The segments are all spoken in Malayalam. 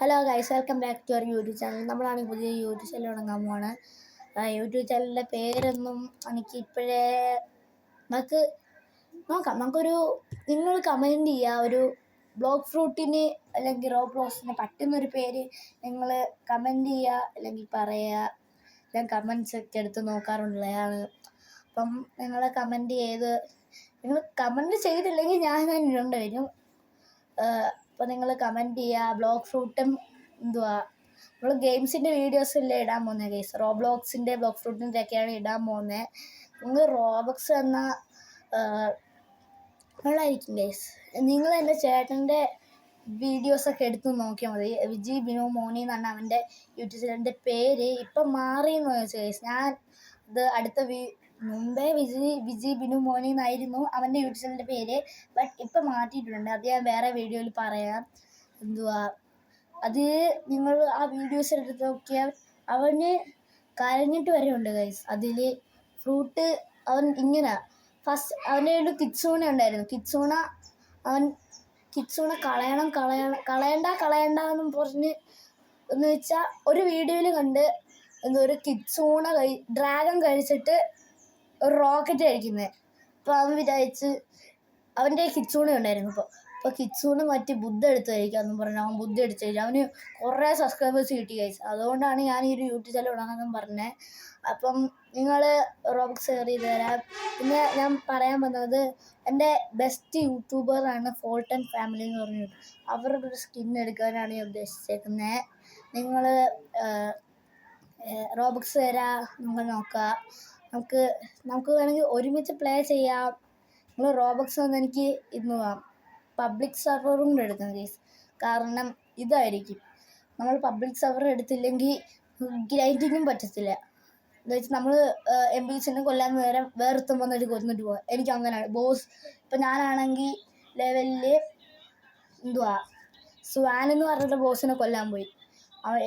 Hello guys, welcome back to our YouTube channel. നമ്മളാണെങ്കിൽ പുതിയ യൂട്യൂബ് ചാനൽ തുടങ്ങാൻ പോവാണ്. യൂട്യൂബ് ചാനലിൻ്റെ പേരൊന്നും എനിക്ക് ഇപ്പോഴേ നമുക്ക് നോക്കാം. നിങ്ങൾ കമൻറ്റ് ചെയ്യുക. ഒരു ബ്ലോക്ക് ഫ്രൂട്ടിന് അല്ലെങ്കിൽ റോബ്ലോക്സിന് പറ്റുന്നൊരു പേര് നിങ്ങൾ കമൻറ്റ് ചെയ്യുക, അല്ലെങ്കിൽ പറയുക. ഞാൻ കമൻറ്റ്സ് ഒക്കെ എടുത്ത് നോക്കാറുള്ളതാണ്. അപ്പം നിങ്ങൾ കമൻറ്റ് ചെയ്തില്ലെങ്കിൽ ഞാൻ തന്നെ ഇടേണ്ടി വരും. അപ്പോൾ നിങ്ങൾ കമൻറ്റ് ചെയ്യുക. ബ്ലോക്ക് ഫ്രൂട്ടും നമ്മൾ ഗെയിംസിൻ്റെ വീഡിയോസല്ലേ ഇടാൻ പോകുന്നത് ഗെയ്സ്. റോബ്ലോക്സിൻ്റെ ബ്ലോക്ക് ഫ്രൂട്ടിൻ്റെ ഒക്കെയാണ് ഇടാൻ പോകുന്നത്. നിങ്ങൾ റോബക്സ് എന്ന നല്ലതായിരിക്കും ഗെയ്സ്. നിങ്ങൾ എൻ്റെ ചേട്ടൻ്റെ വീഡിയോസൊക്കെ എടുത്ത് നോക്കിയാൽ മതി. വിജി ബിനു മോനി എന്നാണ് അവൻ്റെ യൂട്യൂബ് ചാനലിൻ്റെ പേര്. ഇപ്പം മാറിയെന്ന് ചോദിച്ചു ഗെയ്സ്. ഞാൻ ഇത് മുമ്പേ വിജി ബിനു മോനി എന്നായിരുന്നു അവൻ്റെ യൂട്യൂബ് ചാനലിൻ്റെ പേര്. ബട്ട് ഇപ്പം മാറ്റിയിട്ടുണ്ട്. അത് ഞാൻ വേറെ വീഡിയോയിൽ പറയാം. അത് നിങ്ങൾ ആ വീഡിയോസ് എടുത്ത് നോക്കിയാൽ അവന് കരഞ്ഞിട്ട് വരെ ഉണ്ട് ഗൈസ്. അതിൽ ഫ്രൂട്ട് അവൻ ഇങ്ങനെ അവൻ്റെ ഒരു കിറ്റ്സൂണ ഉണ്ടായിരുന്നു. കിറ്റ്സൂണ കളയണ്ട എന്നും പറഞ്ഞ് എന്ന് വെച്ചാൽ ഒരു വീഡിയോയിൽ കണ്ട് ഒരു കിറ്റ്സൂണ ഡ്രാഗൺ കഴിച്ചിട്ട് ഒരു റോക്കറ്റ് കഴിക്കുന്നത്. അപ്പോൾ അവൻ വിചാരിച്ച് അവൻ്റെ കിറ്റ്സൂണ ഉണ്ടായിരുന്നു. അപ്പോൾ കിറ്റ്സൂണ മാറ്റി ബുദ്ധ എടുത്ത് കഴിക്കാമെന്നും പറഞ്ഞു അവൻ ബുദ്ധ എടുത്ത് കഴിച്ചു. അവന് കുറേ സബ്സ്ക്രൈബേഴ്സ് കിട്ടി കഴിച്ചു. അതുകൊണ്ടാണ് ഞാൻ ഈ ഒരു യൂട്യൂബ് ചാനൽ തുടങ്ങാമെന്നും പറഞ്ഞത്. അപ്പം നിങ്ങൾ റോബക്സ് ഷെയർ ചെയ്ത് തരാം. പിന്നെ ഞാൻ പറയാൻ വന്നത് എൻ്റെ ബെസ്റ്റ് യൂട്യൂബറാണ് ഫോൾട്ടൻ ഫാമിലി എന്ന് പറഞ്ഞിട്ട്. അവരുടെ ഒരു സ്കിൻ എടുക്കാനാണ് ഞാൻ ഉദ്ദേശിച്ചേക്കുന്നത്. നിങ്ങൾ റോബക്സ് തരാം, നമുക്ക് നോക്കാം. നമുക്ക് വേണമെങ്കിൽ ഒരുമിച്ച് പ്ലേ ചെയ്യാം. നിങ്ങൾ റോബക്സ് വന്ന് എനിക്ക് ഇന്ന് പബ്ലിക് സെർവറും കൂടെ എടുക്കണം ഗെയ്സ്. കാരണം ഇതായിരിക്കും, നമ്മൾ പബ്ലിക് സെർവർ എടുത്തില്ലെങ്കിൽ ഗ്രൈൻഡിങ്ങും പറ്റത്തില്ല. എന്ന് വെച്ചാൽ നമ്മൾ MPസിനെ കൊല്ലാൻ നേരം വേറെത്തും വന്നിട്ട് കൊന്നിട്ട് പോകാം. എനിക്ക് അങ്ങനെയാണ് ബോസ്. ഇപ്പം ഞാനാണെങ്കിൽ ലെവലിൽ സ്വാൻ എന്ന് പറഞ്ഞിട്ട് ബോസിനെ കൊല്ലാൻ പോയി.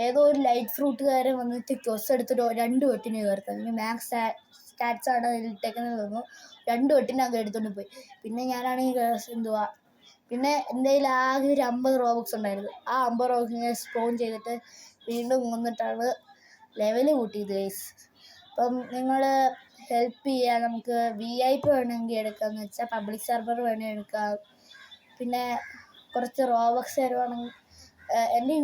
ഏതോ ഒരു ലൈറ്റ് ഫ്രൂട്ടുകാരൻ വന്നിട്ട് ക്വസ് എടുത്തിട്ട് 2 വെട്ടിന് കയറുന്നത്. എനിക്ക് മാക്സ് സ്റ്റാറ്റ്സാണ് അതിലിട്ടേക്കുന്നത് തോന്നുന്നു. 2 വെട്ടിന് അങ്ങ് എടുത്തുകൊണ്ട് പോയി. പിന്നെ ഞാനാണെങ്കിൽ പിന്നെ എൻ്റെ കയ്യിൽ ആകെ ഒരു 50 റോബക്സ് ഉണ്ടായിരുന്നു. ആ 50 റോബക്സിനെ സ്പോൺ ചെയ്തിട്ട് വീണ്ടും കൊന്നിട്ടാണ് ലെവൽ കൂട്ടിയത് ഗൈസ്. അപ്പം നിങ്ങൾ ഹെൽപ്പ് ചെയ്യുക. നമുക്ക് VIP വേണമെങ്കിൽ എടുക്കാമെന്ന് വെച്ചാൽ പബ്ലിക് സെർവർ വേണമെങ്കിൽ എടുക്കാം. പിന്നെ കുറച്ച് റോബക്സ് തരുവാണെങ്കിൽ എൻ്റെ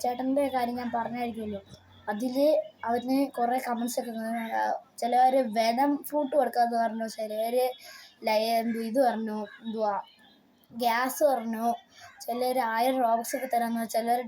ചേട്ടൻ്റെ കാര്യം ഞാൻ പറഞ്ഞായിരിക്കുമല്ലോ. അതിൽ അവന് കുറേ കമൻസൊക്കെ ചിലവർ വെനം ഫ്രൂട്ട് കൊടുക്കാമെന്ന് പറഞ്ഞു, ചിലവർ ഇത് പറഞ്ഞു, ഗ്യാസ് പറഞ്ഞു, ചിലർ 1000 റോബക്സ് ഒക്കെ തരാമെന്ന്, ചിലർ